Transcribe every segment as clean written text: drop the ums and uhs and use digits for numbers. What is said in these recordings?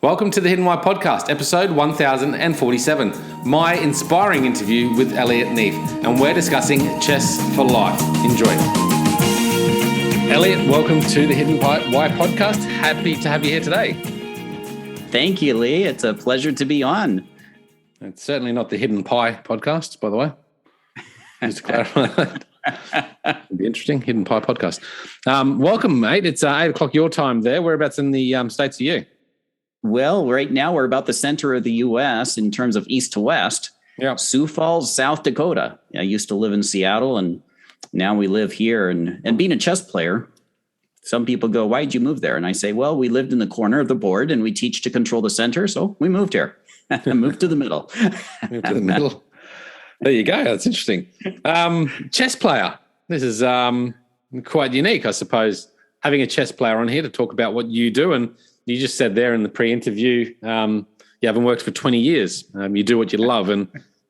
Welcome to the Hidden Why podcast, episode 1047, my inspiring interview with Elliot Neff, and we're discussing Chess4Life. Enjoy. Elliot, welcome to the Hidden Why podcast. Happy to have you here today. Thank you, Lee. It's a pleasure to be on. It's certainly not the Hidden Pie podcast, by the way. Just to clarify that. It'd be interesting. Hidden Pie podcast. Welcome, mate. It's 8 o'clock your time there. Whereabouts in the States are you? Well, right now we're about the center of the U.S. in terms of east to west. Yeah. Sioux Falls, South Dakota. I used to live in Seattle, and now we live here. And being a chess player, some people go, "Why'd you move there?" And I say, "Well, we lived in the corner of the board, and we teach to control the center, so we moved here. Moved to the middle." Moved to the middle. There you go. That's interesting. Chess player. This is quite unique, I suppose, having a chess player on here to talk about what you do. And you just said there in the pre-interview, you haven't worked for 20 years. You do what you love. And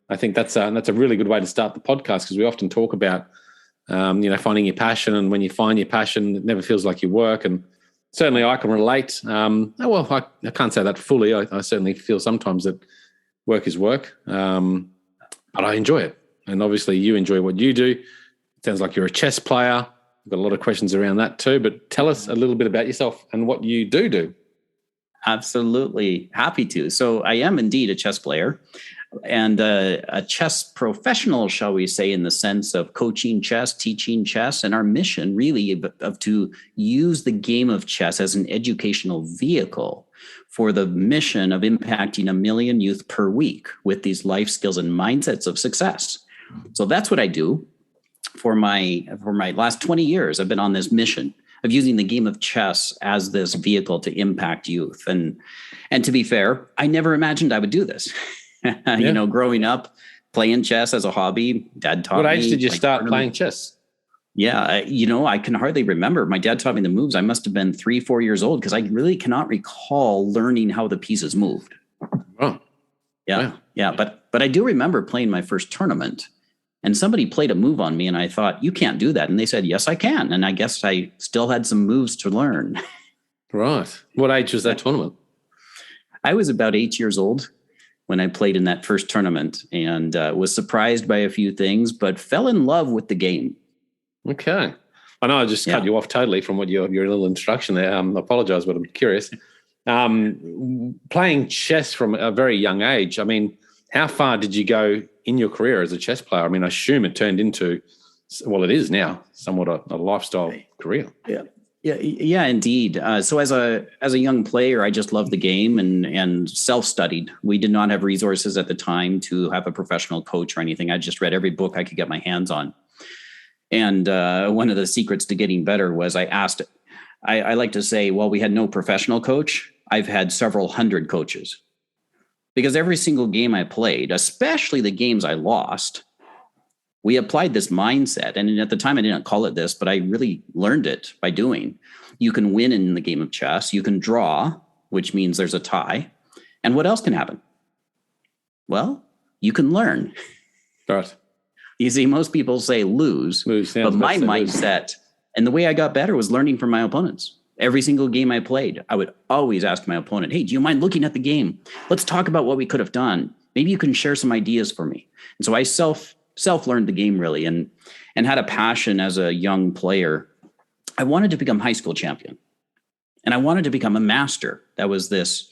I think that's a really good way to start the podcast, because we often talk about, finding your passion. And when you find your passion, it never feels like your work. And certainly I can relate. I can't say that fully. I certainly feel sometimes that work is work. But I enjoy it. And obviously you enjoy what you do. It sounds like you're a chess player. I've got a lot of questions around that too. But tell us a little bit about yourself and what you do. Absolutely. Happy to. So I am indeed a chess player and a chess professional, shall we say, in the sense of coaching chess, teaching chess, and our mission really of to use the game of chess as an educational vehicle for the mission of impacting 1 million youth per week with these life skills and mindsets of success. So that's what I do. For my last 20 years, I've been on this mission of using the game of chess as this vehicle to impact youth. And to be fair, I never imagined I would do this. Yeah. Growing up, playing chess as a hobby, Dad taught me. What age did you start playing chess? Yeah, I can hardly remember. My dad taught me the moves. I must have been 3-4 years old, because I really cannot recall learning how the pieces moved. Oh, yeah. But I do remember playing my first tournament, and somebody played a move on me, and I thought, "You can't do that." And they said, "Yes, I can." And I guess I still had some moves to learn. Right. What age was that tournament? I was about 8 years old when I played in that first tournament, and was surprised by a few things, but fell in love with the game. Okay. I know I just cut you off totally from what your little introduction there. I apologize, but I'm curious. Playing chess from a very young age, I mean, how far did you go in your career as a chess player? I mean, I assume it turned into, well, it is now somewhat a lifestyle career. Yeah, indeed. So as a young player, I just loved the game and self-studied. We did not have resources at the time to have a professional coach or anything. I just read every book I could get my hands on. And one of the secrets to getting better was I like to say, well, we had no professional coach. I've had several hundred coaches, because every single game I played, especially the games I lost, we applied this mindset. And at the time I didn't call it this, but I really learned it by doing. You can win in the game of chess. You can draw, which means there's a tie. And what else can happen? Well, you can learn. Right. You see, most people say lose, but my mindset and the way I got better was learning from my opponents. Every single game I played, I would always ask my opponent, "Hey, do you mind looking at the game? Let's talk about what we could have done. Maybe you can share some ideas for me." And so I self-learned the game really, and had a passion as a young player. I wanted to become high school champion, and I wanted to become a master. That was this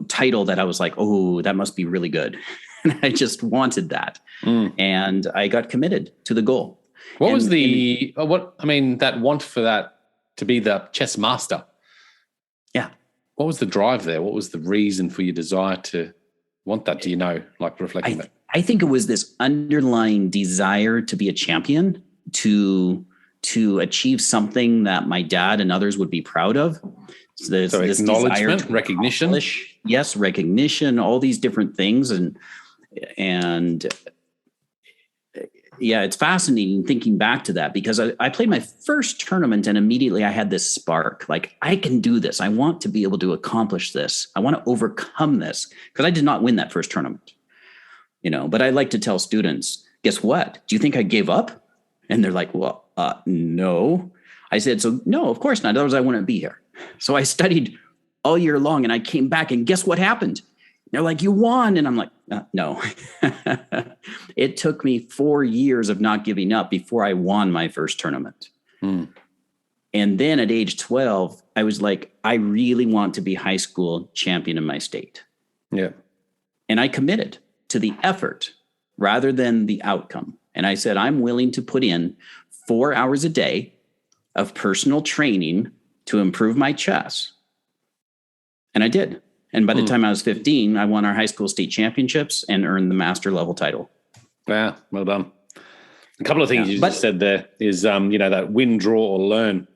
title that I was like, "Oh, that must be really good." And I just wanted that. And I got committed to the goal. What was that want for that to be the chess master? Yeah. What was the drive there? What was the reason for your desire to want that? Do you know, like reflecting that? I think it was this underlying desire to be a champion, to achieve something that my dad and others would be proud of. So this acknowledgement, desire recognition. Yes, recognition, all these different things. And yeah, it's fascinating thinking back to that, because I played my first tournament and immediately I had this spark, like, I can do this. I want to be able to accomplish this. I want to overcome this, because I did not win that first tournament, but I like to tell students, guess what? Do you think I gave up? And they're like, well, no. I said, so no, of course not. Otherwise I wouldn't be here. So I studied all year long. And I came back and guess what happened? They're like, you won. And I'm like, no. It took me 4 years of not giving up before I won my first tournament. And then at age 12, I was like, I really want to be high school champion in my state. Yeah. And I committed to the effort rather than the outcome. And I said, I'm willing to put in 4 hours a day of personal training to improve my chess. And I did. And by the time I was 15, I won our high school state championships and earned the master level title. Yeah, well done. A couple of things you just said there is, that win, draw, or learn.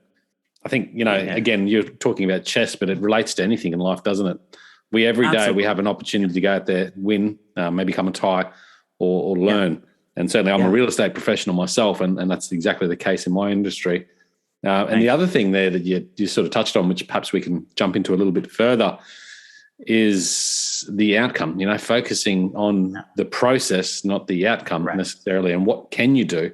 I think, again, you're talking about chess, but it relates to anything in life, doesn't it? Every day we have an opportunity to go out there, win, maybe come a tie or learn. Yeah. And certainly I'm a real estate professional myself, and that's exactly the case in my industry. And the other thing there that you sort of touched on, which perhaps we can jump into a little bit further, is the outcome, focusing on the process, not the outcome necessarily, and what can you do.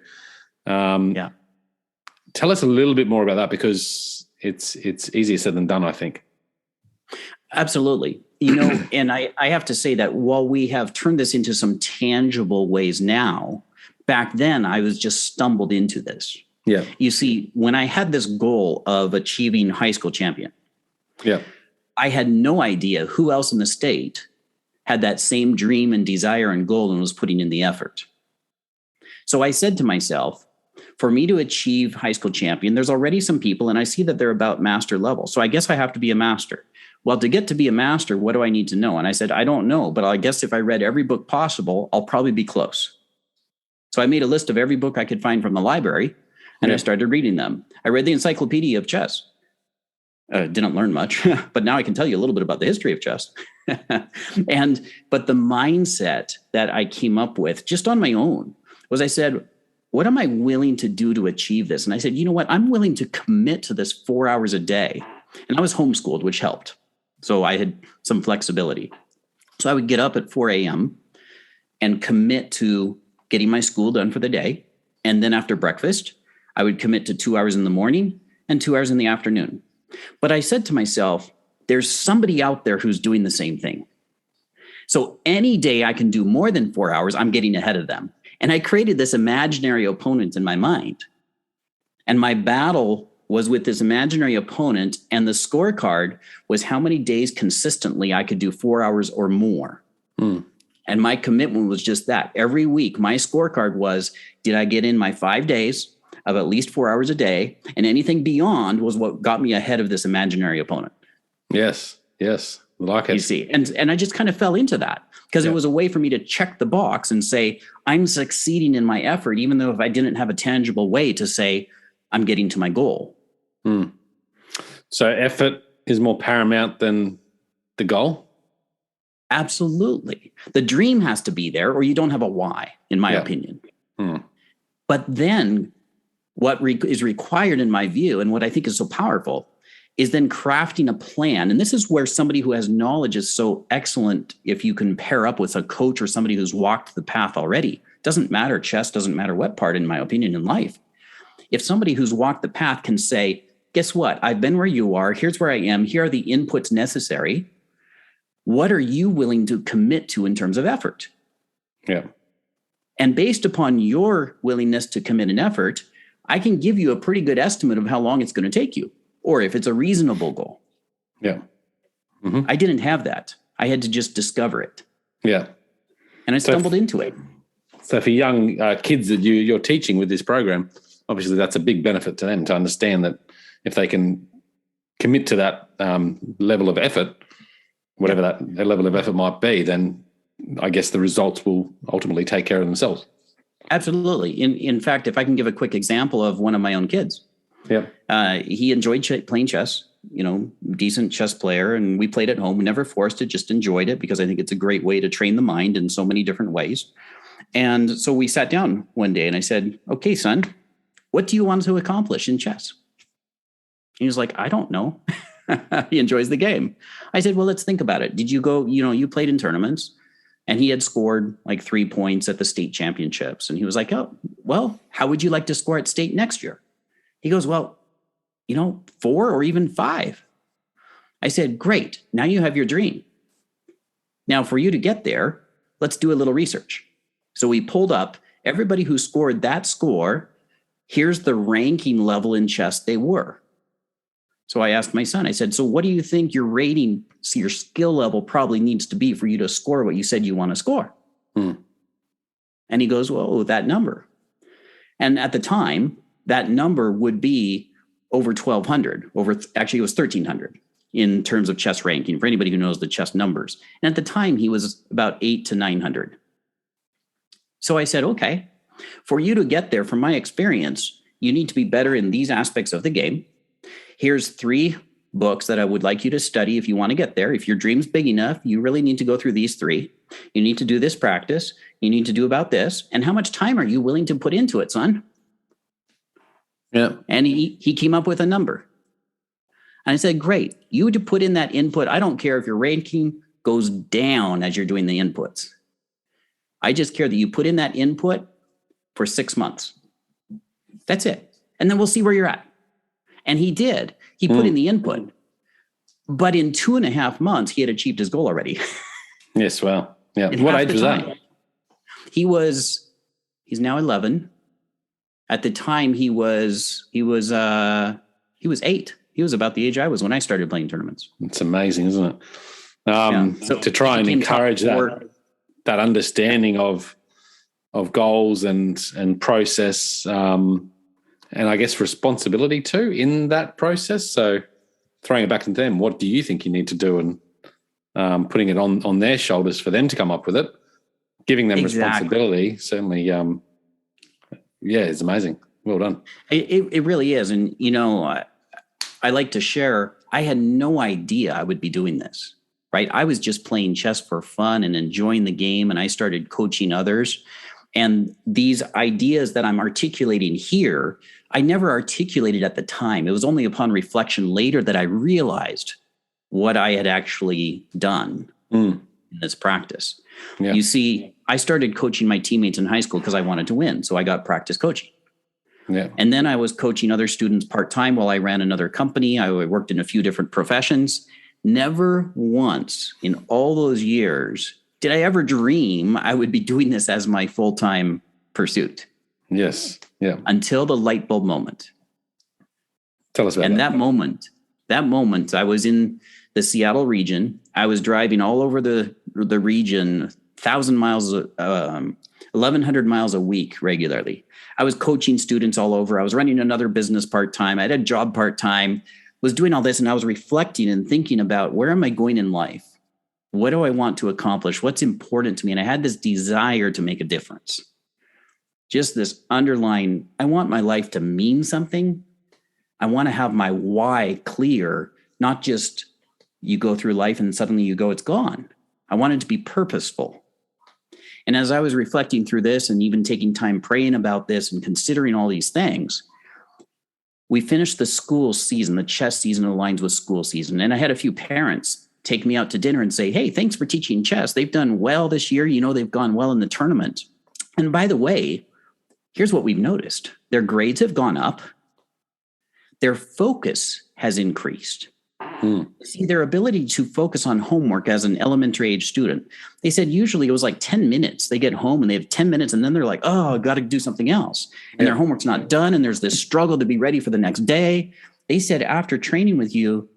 Tell us a little bit more about that, because it's easier said than done, I think. Absolutely. And I have to say that while we have turned this into some tangible ways now, back then I was just stumbled into this. Yeah. You see, when I had this goal of achieving high school champion, I had no idea who else in the state had that same dream and desire and goal and was putting in the effort. So I said to myself, for me to achieve high school champion, there's already some people, and I see that they're about master level. So I guess I have to be a master. Well, to get to be a master, what do I need to know? And I said, I don't know, but I guess if I read every book possible, I'll probably be close. So I made a list of every book I could find from the library, and I started reading them. I read the Encyclopedia of Chess. Didn't learn much, but now I can tell you a little bit about the history of chess. But the mindset that I came up with just on my own was, I said, what am I willing to do to achieve this? And I said, you know what? I'm willing to commit to this 4 hours a day. And I was homeschooled, which helped. So I had some flexibility. So I would get up at 4 a.m. and commit to getting my school done for the day. And then after breakfast, I would commit to 2 hours in the morning and 2 hours in the afternoon. But I said to myself, there's somebody out there who's doing the same thing. So any day I can do more than 4 hours, I'm getting ahead of them. And I created this imaginary opponent in my mind. And my battle was with this imaginary opponent, and the scorecard was how many days consistently I could do 4 hours or more. And my commitment was just that. Every week, my scorecard was, did I get in my 5 days of at least 4 hours a day? And anything beyond was what got me ahead of this imaginary opponent. Yes. Like it. You see, and I just kind of fell into that because it was a way for me to check the box and say, I'm succeeding in my effort, even though if I didn't have a tangible way to say, I'm getting to my goal. So effort is more paramount than the goal? Absolutely. The dream has to be there, or you don't have a why, in my opinion. But then what is required in my view, and what I think is so powerful, is then crafting a plan. And this is where somebody who has knowledge is so excellent if you can pair up with a coach or somebody who's walked the path already. Doesn't matter, chess doesn't matter what part, in my opinion, in life. If somebody who's walked the path can say, guess what? I've been where you are. Here's where I am. Here are the inputs necessary. What are you willing to commit to in terms of effort? Yeah. And based upon your willingness to commit an effort, I can give you a pretty good estimate of how long it's going to take you, or if it's a reasonable goal. Yeah. I didn't have that. I had to just discover it. Yeah. And I stumbled into it. So for young kids that you're teaching with this program, obviously that's a big benefit to them to understand that if they can commit to that level of effort, whatever that level of effort might be, then I guess the results will ultimately take care of themselves. Absolutely. In fact, if I can give a quick example of one of my own kids. He enjoyed playing chess, decent chess player, and we played at home. We never forced it, just enjoyed it because I think it's a great way to train the mind in so many different ways. And so we sat down one day and I said, okay, son, what do you want to accomplish in chess? He was like, I don't know. He enjoys the game. I said, well, let's think about it. Did you go, you played in tournaments, and he had scored like 3 points at the state championships. And he was like, oh, well, how would you like to score at state next year? He goes, well, 4 or even 5. I said, great. Now you have your dream. Now for you to get there, let's do a little research. So we pulled up everybody who scored that score. Here's the ranking level in chess they were. So I asked my son, I said, so what do you think your rating, so your skill level probably needs to be for you to score what you said you want to score? And he goes, well, that number. And at the time, that number would be over 1,200, actually it was 1,300 in terms of chess ranking for anybody who knows the chess numbers. And at the time, he was about 800 to 900. So I said, okay, for you to get there, from my experience, you need to be better in these aspects of the game. Here's 3 books that I would like you to study if you want to get there. If your dream's big enough, you really need to go through these 3. You need to do this practice. You need to do about this. And how much time are you willing to put into it, son? Yeah. And he came up with a number. And I said, great. You to put in that input. I don't care if your ranking goes down as you're doing the inputs. I just care that you put in that input for 6 months. That's it. And then we'll see where you're at. And he did. He put in the input. But in 2.5 months, he had achieved his goal already. Yes, well, yeah. What age was that? He's now 11. At the time, he was 8. He was about the age I was when I started playing tournaments. It's amazing, isn't it? So to try and encourage that understanding of goals and process, and I guess responsibility too in that process. So throwing it back to them, what do you think you need to do, and putting it on their shoulders for them to come up with it, giving them responsibility. Certainly, it's amazing. Well done. It really is. And, I like to share, I had no idea I would be doing this, right? I was just playing chess for fun and enjoying the game. And I started coaching others. And these ideas that I'm articulating here, I never articulated at the time. It was only upon reflection later that I realized what I had actually done in this practice. Yeah. You see, I started coaching my teammates in high school because I wanted to win. So I got practice coaching. Yeah. And then I was coaching other students part-time while I ran another company. I worked in a few different professions. Never once in all those years did I ever dream I would be doing this as my full-time pursuit. Yes. Yeah. Until the light bulb moment. Tell us about that. And that moment, I was in the Seattle region. I was driving all over the region, 1,000 miles, 1,100 miles a week regularly. I was coaching students all over. I was running another business part-time. I had a job part-time, was doing all this. And I was reflecting and thinking about, where am I going in life? What do I want to accomplish? What's important to me? And I had this desire to make a difference. Just this underlying, I want my life to mean something. I want to have my why clear, not just you go through life and suddenly you go, it's gone. I want it to be purposeful. And as I was reflecting through this and even taking time praying about this and considering all these things, we finished the school season. The chess season aligns with school season. And I had a few parents take me out to dinner and say, hey, thanks for teaching chess. They've done well this year. They've gone well in the tournament. And by the way, here's what we've noticed. Their grades have gone up. Their focus has increased. See, their ability to focus on homework as an elementary age student. They said usually it was like 10 minutes. They get home and they have 10 minutes and then they're like, oh, I've got to do something else. And their homework's not done. And there's this struggle to be ready for the next day. They said after training with you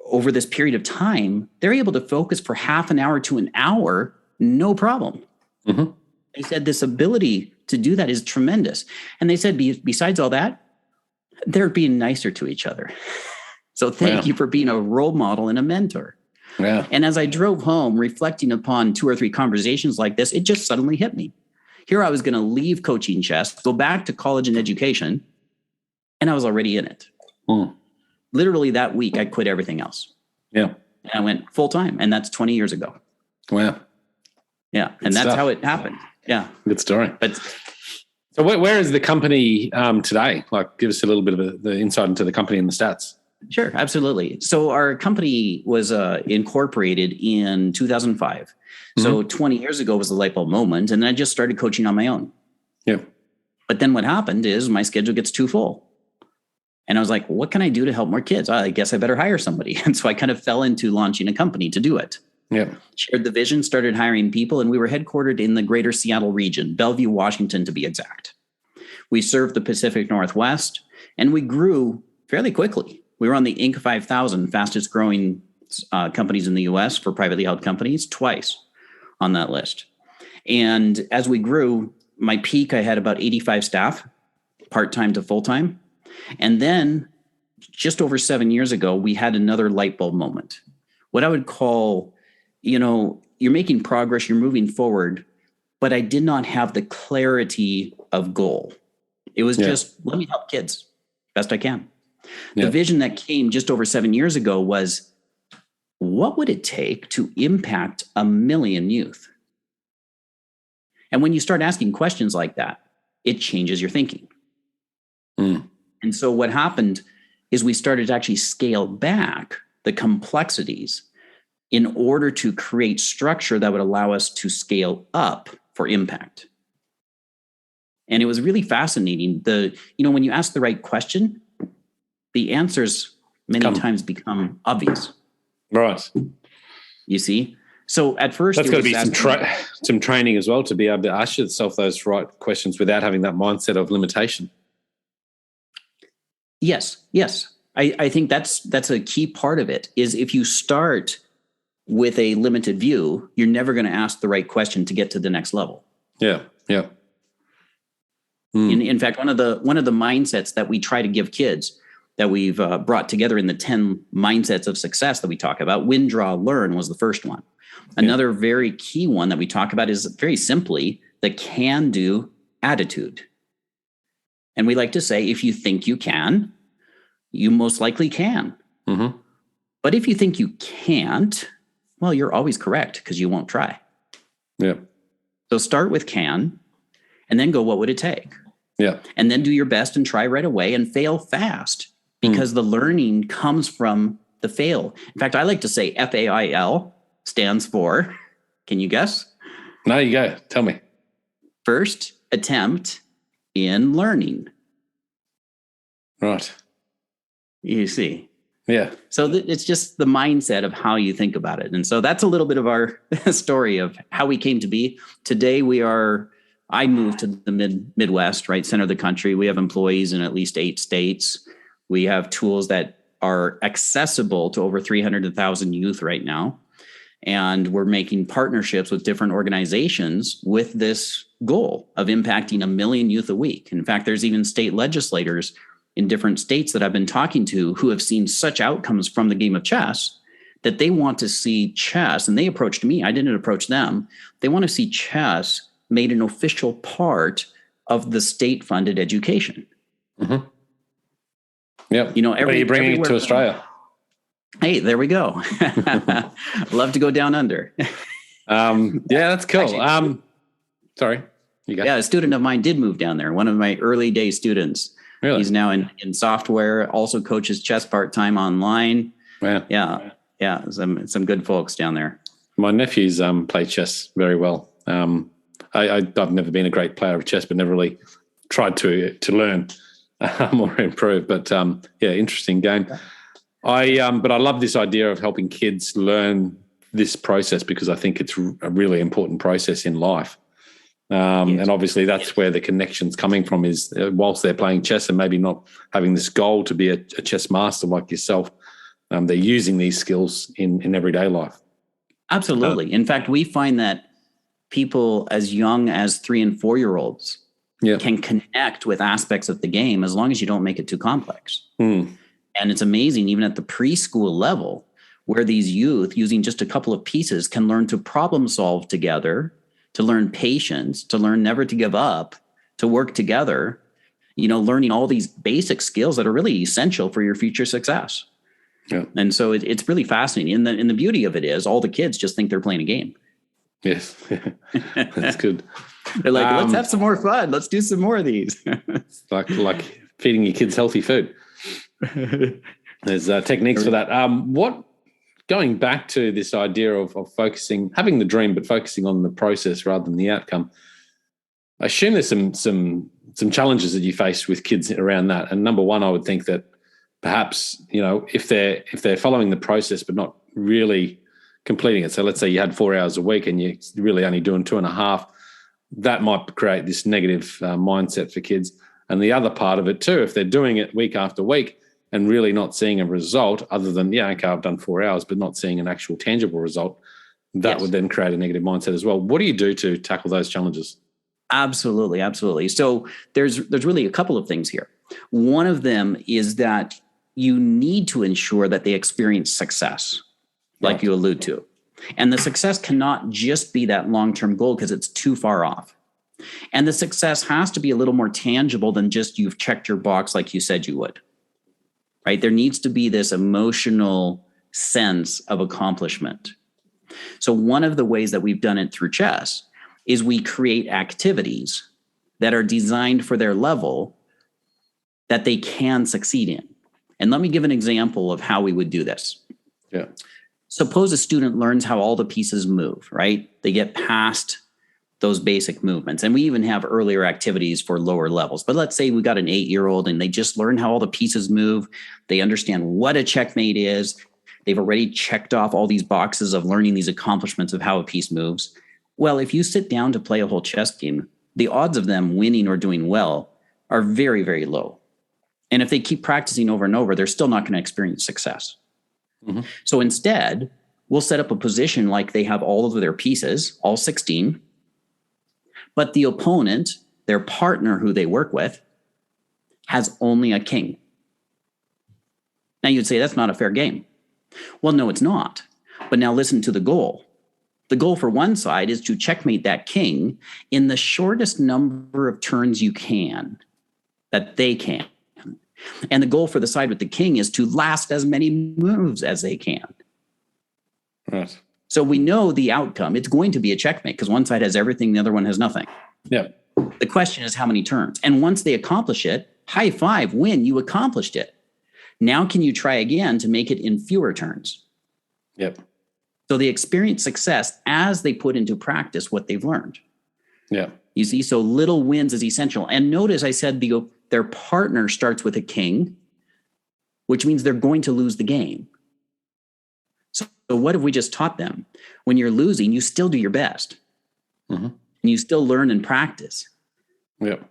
over this period of time, they're able to focus for half an hour to an hour, no problem. Mm-hmm. They said this ability to do that is tremendous. And they said, besides all that, they're being nicer to each other. So thank you for being a role model and a mentor. Yeah. And as I drove home, reflecting upon 2 or 3 conversations like this, it just suddenly hit me. Here I was going to leave coaching chess, go back to college and education, and I was already in it. Literally that week, I quit everything else. Yeah. And I went full time, and that's 20 years ago. Wow. Yeah. And that's how it happened. Yeah. Good story. So where is the company today? Like, give us a little bit of the insight into the company and the stats. Sure, absolutely. So our company was incorporated in 2005. Mm-hmm. So 20 years ago was the light bulb moment. And then I just started coaching on my own. Yeah. But then what happened is my schedule gets too full. And I was like, what can I do to help more kids? I guess I better hire somebody. And so I kind of fell into launching a company to do it. Yeah. Shared the vision, started hiring people, and we were headquartered in the greater Seattle region, Bellevue, Washington, to be exact. We served the Pacific Northwest, and we grew fairly quickly. We were on the Inc. 5000 fastest growing companies in the US for privately held companies, twice on that list. And as we grew, my peak, I had about 85 staff, part-time to full-time. And then just over 7 years ago, we had another light bulb moment. What I would call, you're making progress, you're moving forward, but I did not have the clarity of goal. It was just, let me help kids best I can. The vision that came just over 7 years ago was, what would it take to impact 1 million youth? And when you start asking questions like that, it changes your thinking. And so what happened is we started to actually scale back the complexities in order to create structure that would allow us to scale up for impact. And it was really fascinating. When you ask the right question, the answers many times become obvious. Right. You see? So at first, that's got to be some training as well to be able to ask yourself those right questions without having that mindset of limitation. Yes. I think that's a key part of it, is if you start with a limited view, you're never going to ask the right question to get to the next level. Yeah. In fact, one of the mindsets that we try to give kids that we've brought together in the 10 mindsets of success that we talk about, win, draw, learn was the first one. Another very key one that we talk about is very simply the can-do attitude. And we like to say, if you think you can, you most likely can. Mm-hmm. But if you think you can't, well, you're always correct because you won't try. Yeah. So start with can, and then go, what would it take? Yeah. And then do your best and try right away and fail fast, because the learning comes from the fail. In fact, I like to say FAIL stands for, can you guess? No, you go. Tell me. First attempt in learning. Right. You see. Yeah. So it's just the mindset of how you think about it. And so that's a little bit of our story of how we came to be. Today I moved to the Midwest, right, center of the country. We have employees in at least 8 states. We have tools that are accessible to over 300,000 youth right now. And we're making partnerships with different organizations with this goal of impacting 1 million youth a week. In fact, there's even state legislators in different states that I've been talking to who have seen such outcomes from the game of chess that they want to see chess, and they approached me. I didn't approach them. They want to see chess made an official part of the state-funded education. Mm-hmm. Yeah. Are you bringing it to Australia? Hey, there we go. Love to go down under. Yeah, that's cool. Actually, sorry, you go. Yeah, a student of mine did move down there. One of my early day students. Really? He's now in software, also coaches chess part-time online. Yeah. Yeah. Some good folks down there. My nephews play chess very well. I've never been a great player of chess, but never really tried to learn or improve. But interesting game. But I love this idea of helping kids learn this process, because I think it's a really important process in life. And obviously that's where the connection's coming from, is whilst they're playing chess and maybe not having this goal to be a chess master like yourself, they're using these skills in everyday life. Absolutely. In fact, we find that people as young as 3 and 4 year olds can connect with aspects of the game as long as you don't make it too complex. And it's amazing, even at the preschool level, where these youth, using just a couple of pieces, can learn to problem solve together, to learn patience, to learn never to give up, to work together, learning all these basic skills that are really essential for your future success. Yeah. And so it's really fascinating. And the beauty of it is all the kids just think they're playing a game. Yes. That's good. They're like, let's have some more fun. Let's do some more of these. like feeding your kids healthy food. There's techniques for that. Going back to this idea of focusing, having the dream, but focusing on the process rather than the outcome, I assume there's some challenges that you face with kids around that. And number one, I would think that perhaps, if they're following the process but not really completing it. So let's say you had 4 hours a week and you're really only doing 2.5, that might create this negative mindset for kids. And the other part of it too, if they're doing it week after week and really not seeing a result other than, okay, I've done 4 hours, but not seeing an actual tangible result, that would then create a negative mindset as well. What do you do to tackle those challenges? Absolutely, absolutely. So there's really a couple of things here. One of them is that you need to ensure that they experience success, like you allude to. And the success cannot just be that long-term goal because it's too far off. And the success has to be a little more tangible than just you've checked your box like you said you would, right? There needs to be this emotional sense of accomplishment. So one of the ways that we've done it through chess is we create activities that are designed for their level that they can succeed in. And let me give an example of how we would do this. Yeah. Suppose a student learns how all the pieces move, right? They get past those basic movements. And we even have earlier activities for lower levels. But let's say we got an 8-year-old and they just learn how all the pieces move. They understand what a checkmate is. They've already checked off all these boxes of learning these accomplishments of how a piece moves. Well, if you sit down to play a whole chess game, the odds of them winning or doing well are very, very low. And if they keep practicing over and over, they're still not going to experience success. Mm-hmm. So instead, we'll set up a position like they have all of their pieces, all 16, but the opponent, their partner who they work with, has only a king. Now you'd say that's not a fair game. Well, no, it's not. But now listen to the goal. The goal for one side is to checkmate that king in the shortest number of turns you can, that they can. And the goal for the side with the king is to last as many moves as they can. Right. So we know the outcome. It's going to be a checkmate because one side has everything, the other one has nothing. Yeah. The question is how many turns. And once they accomplish it, high five, win, you accomplished it. Now can you try again to make it in fewer turns? Yep. So they experience success as they put into practice what they've learned. Yeah. You see, so little wins is essential. And notice I said their partner starts with a king, which means they're going to lose the game. So what have we just taught them? When you're losing, you still do your best. Mm-hmm. And you still learn and practice. Yep.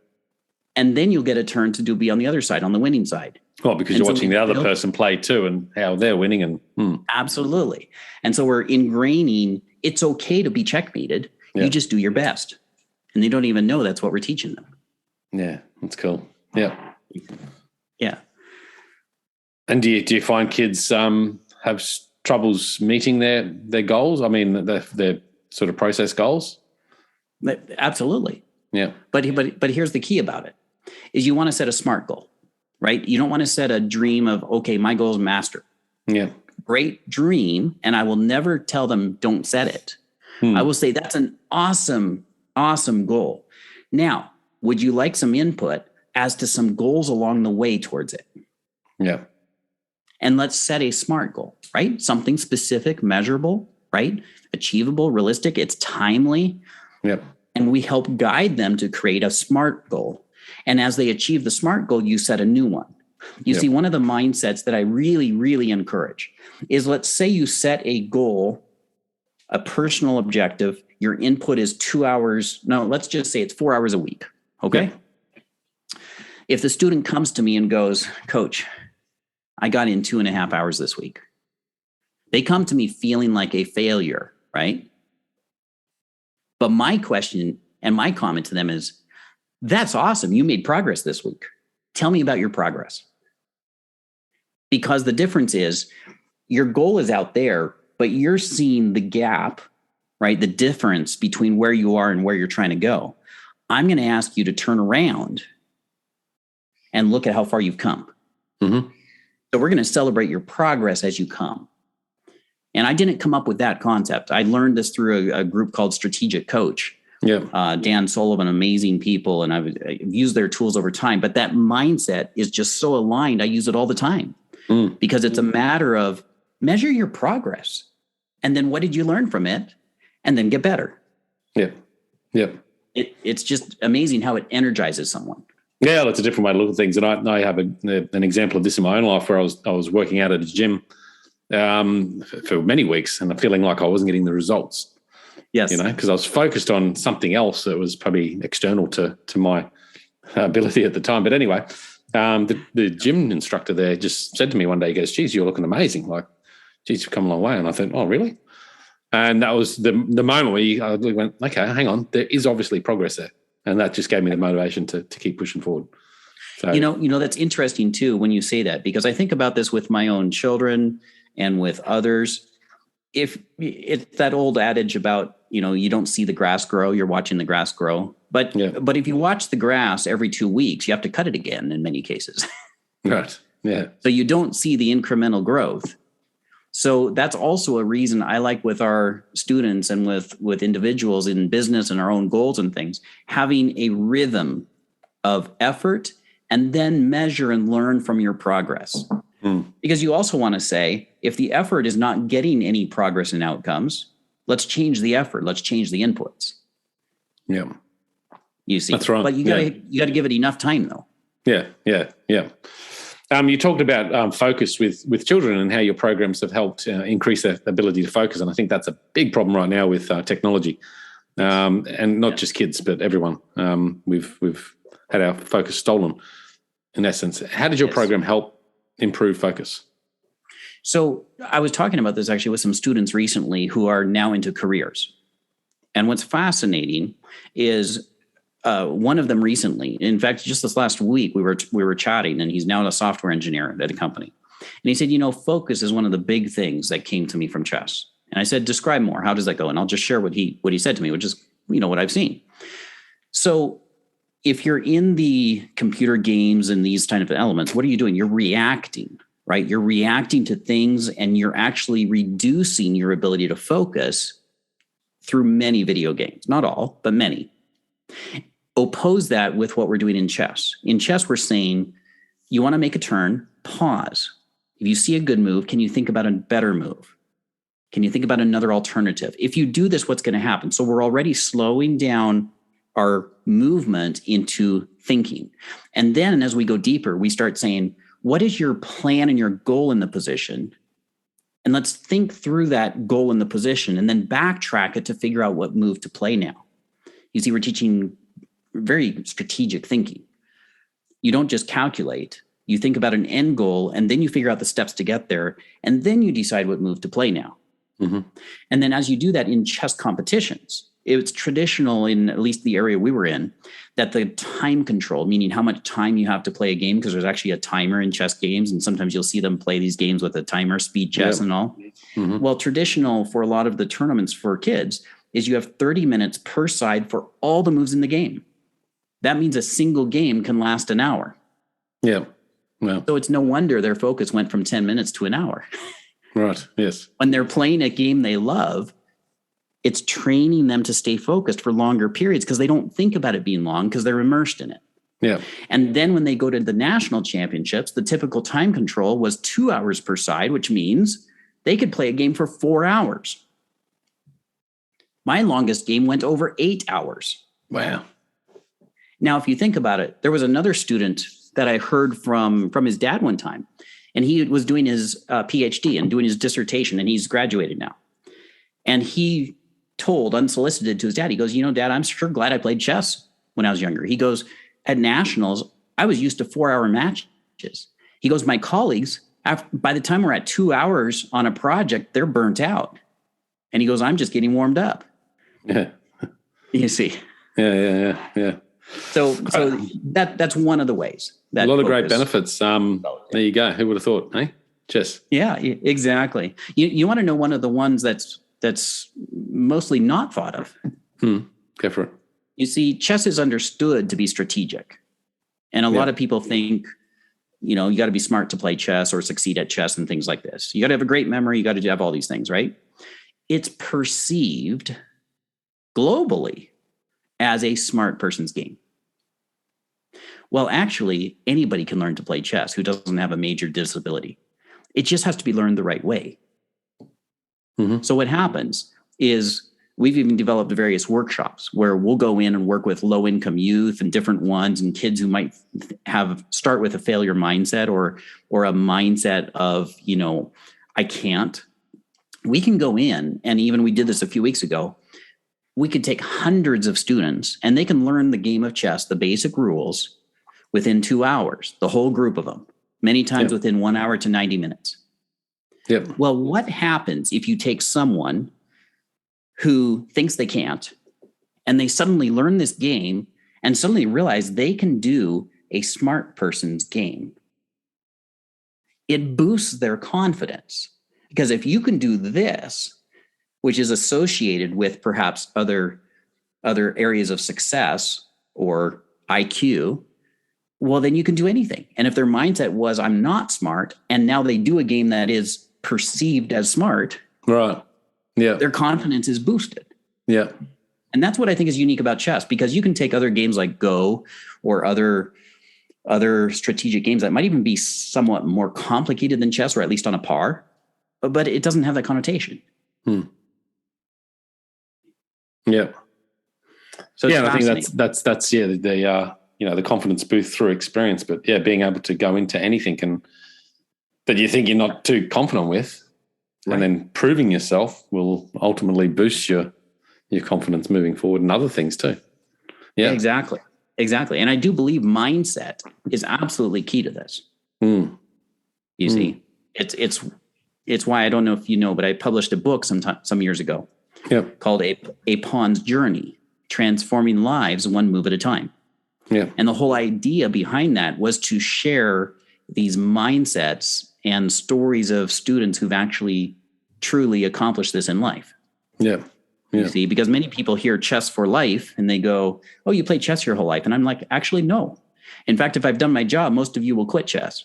And then you'll get a turn to be on the other side, on the winning side. Well, because you're watching the other person play too and how they're winning. And Absolutely. And so we're ingraining, it's okay to be checkmated. Yeah. You just do your best. And they don't even know that's what we're teaching them. Yeah, that's cool. Yeah. Yeah. And do you find kids have troubles meeting their goals? I mean, their sort of process goals? Absolutely. Yeah. But here's the key about it, is you want to set a SMART goal, right? You don't want to set a dream of, okay, my goal is master. Yeah. Great dream. And I will never tell them don't set it. I will say that's an awesome goal. Now, would you like some input as to some goals along the way towards it? Yeah. And let's set a SMART goal, right? Something specific, measurable, right? Achievable, realistic, it's timely. Yep. And we help guide them to create a SMART goal. And as they achieve the SMART goal, you set a new one. You see, one of the mindsets that I really, really encourage is, let's say you set a goal, a personal objective. Your input is 2 hours. No, let's just say it's 4 hours a week. Okay. Yep. If the student comes to me and goes, Coach, I got in 2.5 hours this week. They come to me feeling like a failure, right? But my question and my comment to them is, that's awesome. You made progress this week. Tell me about your progress. Because the difference is your goal is out there, but you're seeing the gap, right? The difference between where you are and where you're trying to go. I'm going to ask you to turn around and look at how far you've come. Mm-hmm. So we're going to celebrate your progress as you come. And I didn't come up with that concept. I learned this through a group called Strategic Coach. Yeah, Dan Sullivan, amazing people. And I've used their tools over time. But that mindset is just so aligned. I use it all the time because it's a matter of measure your progress. And then what did you learn from it? And then get better. Yeah. Yeah. It's just amazing how it energizes someone. Yeah, that's a different way to look at things. And I have an example of this in my own life where I was working out at a gym for many weeks and feeling like I wasn't getting the results. Yes. Because I was focused on something else that was probably external to my ability at the time. But anyway, the gym instructor there just said to me one day, he goes, "Geez, you're looking amazing. Like, geez, you've come a long way." And I thought, "Oh, really?" And that was the moment where I went, "Okay, hang on. There is obviously progress there." And that just gave me the motivation to keep pushing forward. So, that's interesting too when you say that, because I think about this with my own children and with others. If it's that old adage about, you don't see the grass grow, you're watching the grass grow. But if you watch the grass every 2 weeks, you have to cut it again in many cases. Right. Yeah. So you don't see the incremental growth. So that's also a reason I like with our students and with individuals in business and our own goals and things, having a rhythm of effort and then measure and learn from your progress. Because you also want to say, if the effort is not getting any progress in outcomes, let's change the effort. Let's change the inputs. Yeah. You see, that's right. But you got to give it enough time, though. Yeah. You talked about focus with children and how your programs have helped increase their ability to focus, and I think that's a big problem right now with technology, and not just kids, but everyone. We've had our focus stolen, in essence. How did your program help improve focus? So I was talking about this actually with some students recently who are now into careers, and what's fascinating is. One of them recently, in fact, just this last week, we were chatting, and he's now a software engineer at a company. And he said, focus is one of the big things that came to me from chess. And I said, describe more. How does that go? And I'll just share what he said to me, which is, what I've seen. So if you're in the computer games and these kind of elements, what are you doing? You're reacting, right? You're reacting to things, and you're actually reducing your ability to focus through many video games. Not all, but many. Oppose that with what we're doing in chess. In chess, we're saying, you want to make a turn, pause. If you see a good move, can you think about a better move? Can you think about another alternative? If you do this, what's going to happen? So we're already slowing down our movement into thinking. And then as we go deeper, we start saying, what is your plan and your goal in the position? And let's think through that goal in the position and then backtrack it to figure out what move to play now. You see, we're teaching very strategic thinking. You don't just calculate. You think about an end goal, and then you figure out the steps to get there, and then you decide what move to play now. Mm-hmm. And then as you do that in chess competitions, it's traditional in at least the area we were in that the time control, meaning how much time you have to play a game, because there's actually a timer in chess games, and sometimes you'll see them play these games with a timer, speed chess and all. Mm-hmm. Well, traditional for a lot of the tournaments for kids is you have 30 minutes per side for all the moves in the game. That means a single game can last an hour. Yeah. Well, so it's no wonder their focus went from 10 minutes to an hour. Right. Yes. When they're playing a game they love, it's training them to stay focused for longer periods because they don't think about it being long because they're immersed in it. Yeah. And then when they go to the national championships, the typical time control was 2 hours per side, which means they could play a game for 4 hours. My longest game went over 8 hours. Wow. Now, if you think about it, there was another student that I heard from his dad one time, and he was doing his PhD and doing his dissertation, and he's graduated now. And he told, unsolicited, to his dad, he goes, Dad, I'm sure glad I played chess when I was younger. He goes, at nationals, I was used to 4-hour matches. He goes, my colleagues, by the time we're at 2 hours on a project, they're burnt out. And he goes, I'm just getting warmed up. Yeah. You see. Yeah. So that's one of the ways. A lot of great benefits. There you go. Who would have thought, hey? Chess. Yeah, exactly. You want to know one of the ones that's mostly not thought of. Go for it. You see, chess is understood to be strategic. And a lot of people think, you got to be smart to play chess or succeed at chess and things like this. You got to have a great memory. You got to have all these things, right? It's perceived globally as a smart person's game. Well, actually, anybody can learn to play chess who doesn't have a major disability. It just has to be learned the right way. Mm-hmm. So what happens is we've even developed various workshops where we'll go in and work with low-income youth and different ones and kids who might start with a failure mindset or a mindset of, I can't. We can go in, and even we did this a few weeks ago, we could take hundreds of students and they can learn the game of chess, the basic rules, within 2 hours, the whole group of them, many times within 1 hour to 90 minutes. Yep. Well, what happens if you take someone who thinks they can't and they suddenly learn this game and suddenly realize they can do a smart person's game? It boosts their confidence, because if you can do this, which is associated with perhaps other areas of success or IQ, well, then you can do anything. And if their mindset was, I'm not smart, and now they do a game that is perceived as smart, right? Yeah, their confidence is boosted. Yeah. And that's what I think is unique about chess, because you can take other games like Go or other strategic games that might even be somewhat more complicated than chess, or at least on a par, but it doesn't have that connotation. Yeah. So I think that's the confidence boost through experience, but being able to go into anything that you think you're not too confident with, right, and then proving yourself will ultimately boost your confidence moving forward and other things too. Yeah, exactly. And I do believe mindset is absolutely key to this. You see, it's why, I don't know if you know, but I published a book some years ago called A Pawn's Journey, Transforming Lives One Move at a Time. Yeah. And the whole idea behind that was to share these mindsets and stories of students who've actually truly accomplished this in life. Yeah. You see, because many people hear Chess4Life and they go, oh, you played chess your whole life. And I'm like, actually, no. In fact, if I've done my job, most of you will quit chess.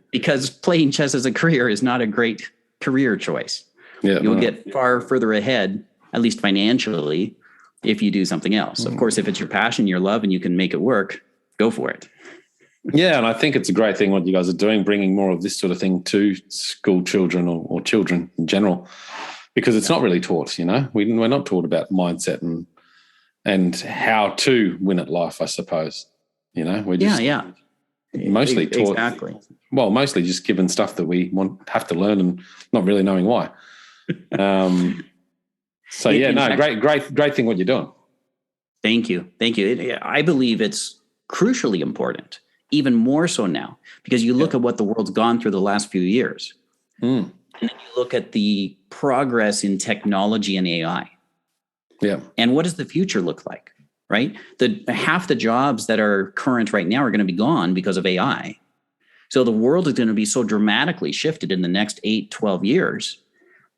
Because playing chess as a career is not a great career choice. Yeah, you'll get far further ahead, at least financially, if you do something else. Of course, if it's your passion, your love, and you can make it work, go for it. Yeah, and I think it's a great thing what you guys are doing, bringing more of this sort of thing to school children or children in general, because it's not really taught, We're not taught about mindset and how to win at life, I suppose. We're just mostly taught. Exactly. Well, mostly just given stuff that we have to learn and not really knowing why. Great thing what you're doing. Thank you. I believe it's crucially important, even more so now, because you look at what the world's gone through the last few years. And then you look at the progress in technology and AI. Yeah. And what does the future look like, right? Half the jobs that are current right now are going to be gone because of AI. So the world is going to be so dramatically shifted in the next 8, 12 years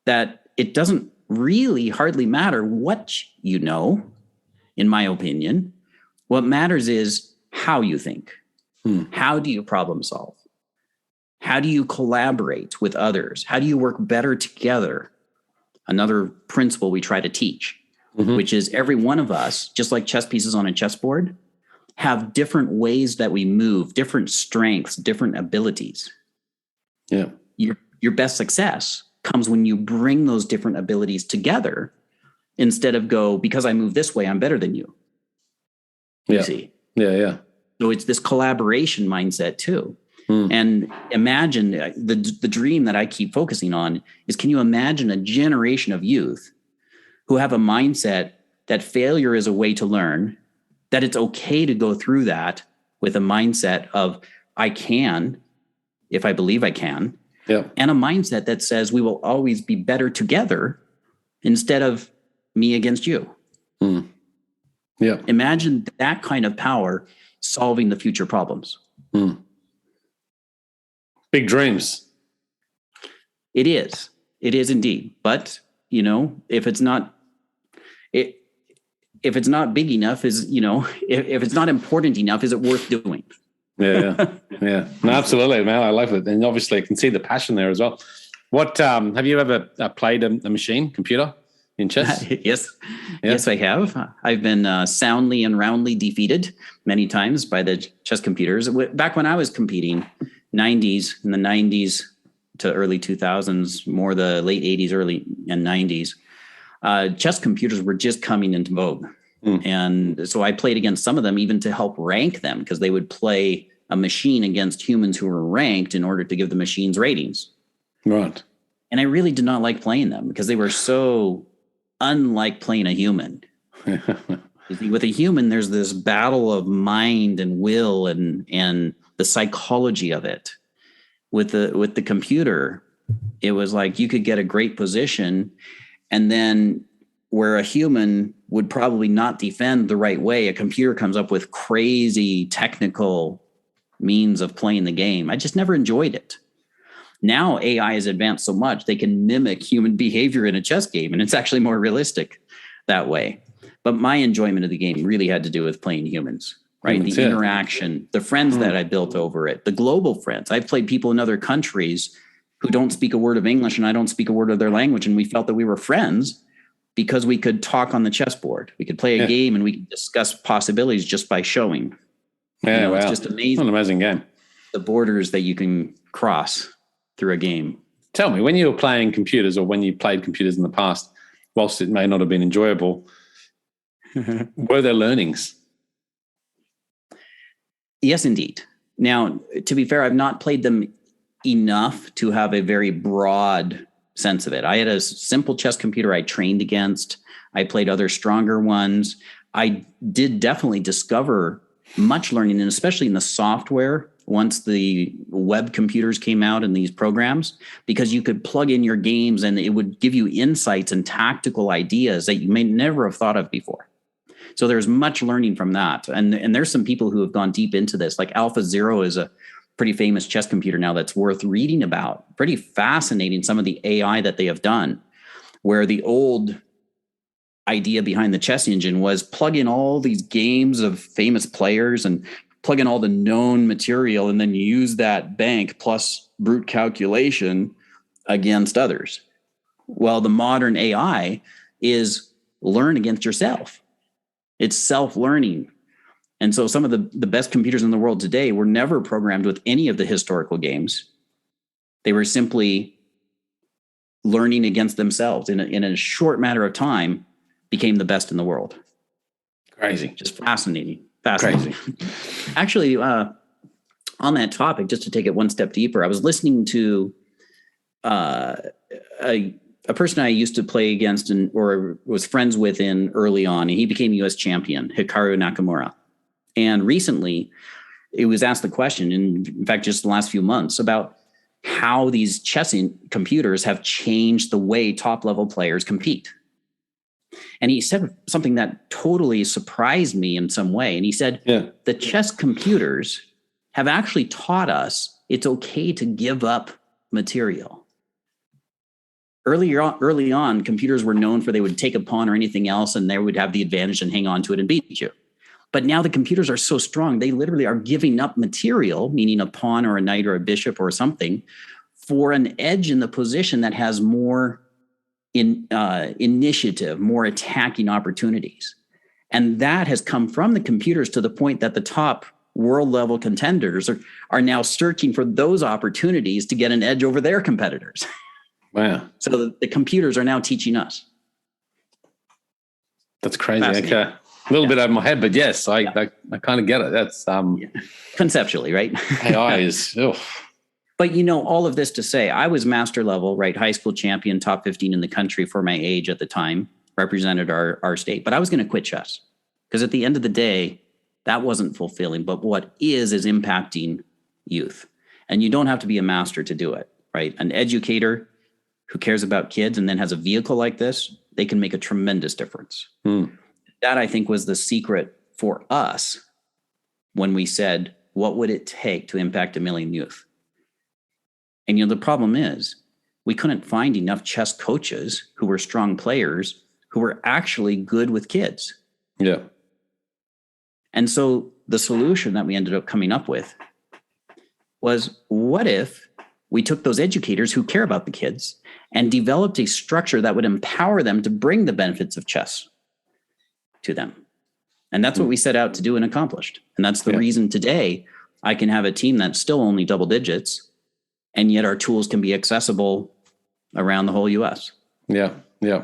that it doesn't really hardly matter what you know, in my opinion. What matters is how you think. How do you problem solve? How do you collaborate with others? How do you work better together? Another principle we try to teach, which is every one of us, just like chess pieces on a chessboard, have different ways that we move, different strengths, different abilities. Yeah. Your best success comes when you bring those different abilities together instead of go, because I move this way, I'm better than you. You see? Yeah. So it's this collaboration mindset too. And imagine the dream that I keep focusing on is, can you imagine a generation of youth who have a mindset that failure is a way to learn, that it's okay to go through that with a mindset of I can, if I believe I can, and a mindset that says we will always be better together instead of me against you. Yeah. Imagine that kind of power solving the future problems. Big dreams. It is indeed. But, if it's not big enough, if it's not important enough, is it worth doing? Yeah. No, absolutely, man. I love it. And obviously I can see the passion there as well. What, have you ever played a machine, computer in chess? Yes. Yeah. Yes, I have. I've been soundly and roundly defeated many times by the chess computers. Back when I was competing, in the 90s to early 2000s, more the late 80s, early and 90s, chess computers were just coming into vogue. And so I played against some of them even to help rank them, because they would play a machine against humans who were ranked in order to give the machines ratings. Right. And I really did not like playing them because they were so unlike playing a human. With a human, there's this battle of mind and will and the psychology of it. With the computer, it was like you could get a great position, and then where a human would probably not defend the right way, a computer comes up with crazy technical means of playing the game. I just never enjoyed it. Now AI has advanced so much, they can mimic human behavior in a chess game, and it's actually more realistic that way. But my enjoyment of the game really had to do with playing humans, right? The interaction, the friends that I built over it, the global friends. I've played people in other countries who don't speak a word of English and I don't speak a word of their language, and we felt that we were friends because we could talk on the chessboard. We could play a game and we could discuss possibilities just by showing. Yeah, It's just amazing. What an amazing game. The borders that you can cross through a game. Tell me, when you were playing computers, or when you played computers in the past, whilst it may not have been enjoyable, were there learnings? Yes, indeed. Now, to be fair, I've not played them enough to have a very broad sense of it. I had a simple chess computer I trained against. I played other stronger ones. I did definitely discover much learning, and especially in the software once the web computers came out in these programs, because you could plug in your games and it would give you insights and tactical ideas that you may never have thought of before. So there's much learning from that. And there's some people who have gone deep into this, like AlphaZero is a pretty famous chess computer now that's worth reading about. Pretty fascinating, some of the AI that they have done, where the old idea behind the chess engine was plug in all these games of famous players and plug in all the known material and then use that bank plus brute calculation against others. Well, the modern AI is learn against yourself. It's self-learning. And so some of the best computers in the world today were never programmed with any of the historical games. They were simply learning against themselves in a short matter of time, became the best in the world. Crazy. Just fascinating. Fascinating. Crazy. Actually, on that topic, just to take it one step deeper, I was listening to a person I used to play against or was friends with early on, and he became U.S. champion, Hikaru Nakamura. And recently, it was asked the question, in fact, just the last few months, about how these chess computers have changed the way top-level players compete. And he said something that totally surprised me in some way. And he said, the chess computers have actually taught us it's okay to give up material. Early on, computers were known for they would take a pawn or anything else, and they would have the advantage and hang on to it and beat you. But now the computers are so strong, they literally are giving up material, meaning a pawn or a knight or a bishop or something, for an edge in the position that has more initiative, more attacking opportunities. And that has come from the computers to the point that the top world level contenders are now searching for those opportunities to get an edge over their competitors. Wow. So the computers are now teaching us. That's crazy. Okay. A little bit over my head, but yes, I kind of get it. That's conceptually, right? AI is But all of this to say, I was master level, right? High school champion, top 15 in the country for my age at the time, represented our state. But I was going to quit chess because at the end of the day, that wasn't fulfilling. But what is impacting youth. And you don't have to be a master to do it, right? An educator who cares about kids and then has a vehicle like this, they can make a tremendous difference. That, I think, was the secret for us when we said, what would it take to impact 1 million youth? And the problem is we couldn't find enough chess coaches who were strong players who were actually good with kids. Yeah. And so the solution that we ended up coming up with was, what if we took those educators who care about the kids and developed a structure that would empower them to bring the benefits of chess to them? And that's what we set out to do and accomplished. And that's the reason today I can have a team that's still only double digits, and yet our tools can be accessible around the whole US. Yeah, yeah.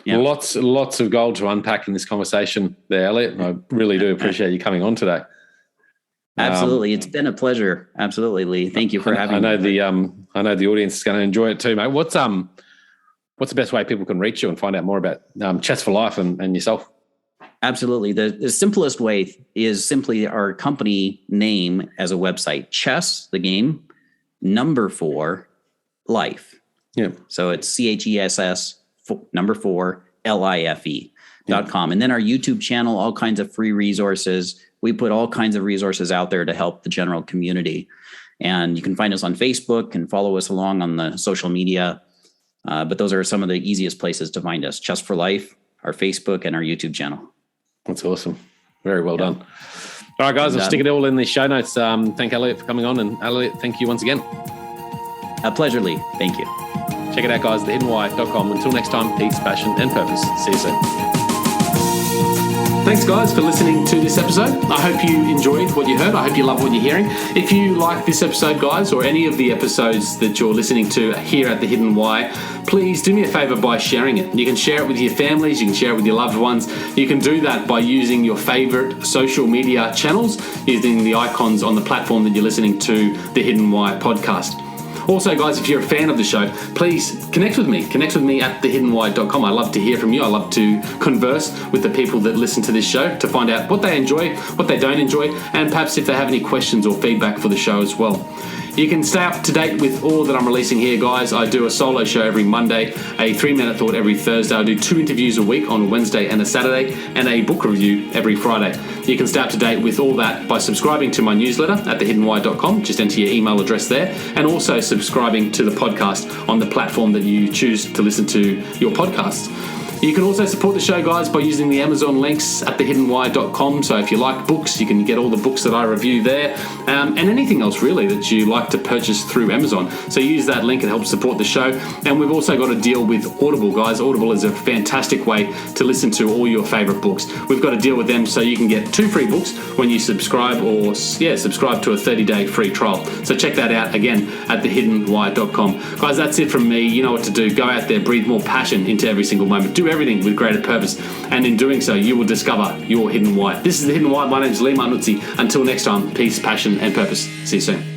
Yeah. Lots of gold to unpack in this conversation there, Elliot. And I really do appreciate you coming on today. Absolutely. It's been a pleasure. Absolutely, Lee. Thank you for having me. I know the audience is going to enjoy it too, mate. What's the best way people can reach you and find out more about Chess4Life and yourself? Absolutely. The simplest way is simply our company name as a website, chess, the game, 4 life. Yeah. So it's CHESS 4 LIFE.com. And then our YouTube channel, all kinds of free resources. We put all kinds of resources out there to help the general community. And you can find us on Facebook and follow us along on the social media. But those are some of the easiest places to find us. Chess4Life, our Facebook, and our YouTube channel. That's awesome. Very well done. All right, guys, I'll stick it all in the show notes. Thank Elliot for coming on. And Elliot, thank you once again. A pleasure, Lee. Thank you. Check it out, guys, thehiddenwhy.com. Until next time, peace, passion, and purpose. See you soon. Thanks, guys, for listening to this episode. I hope you enjoyed what you heard. I hope you love what you're hearing. If you like this episode, guys, or any of the episodes that you're listening to here at The Hidden Why, please do me a favor by sharing it. You can share it with your families. You can share it with your loved ones. You can do that by using your favorite social media channels, using the icons on the platform that you're listening to The Hidden Why podcast. Also, guys, if you're a fan of the show, please connect with me. Connect with me at thehiddenwhy.com. I love to hear from you. I love to converse with the people that listen to this show to find out what they enjoy, what they don't enjoy, and perhaps if they have any questions or feedback for the show as well. You can stay up to date with all that I'm releasing here, guys. I do a solo show every Monday, a 3-minute thought every Thursday. I do 2 interviews a week on a Wednesday and a Saturday, and a book review every Friday. You can stay up to date with all that by subscribing to my newsletter at thehiddenwhy.com. Just enter your email address there, and also subscribing to the podcast on the platform that you choose to listen to your podcasts. You can also support the show, guys, by using the Amazon links at thehiddenwhy.com. So if you like books, you can get all the books that I review there, and anything else really that you like to purchase through Amazon. So use that link and help support the show. And we've also got a deal with Audible, guys. Audible is a fantastic way to listen to all your favorite books. We've got a deal with them so you can get 2 free books when you subscribe subscribe to a 30-day free trial. So check that out again at thehiddenwhy.com. Guys, that's it from me. You know what to do. Go out there, breathe more passion into every single moment. Do everything with greater purpose, and in doing so you will discover your hidden why. This is The Hidden Why. My name is Lee Mutesi. Until next time, peace, passion, and purpose. See you soon.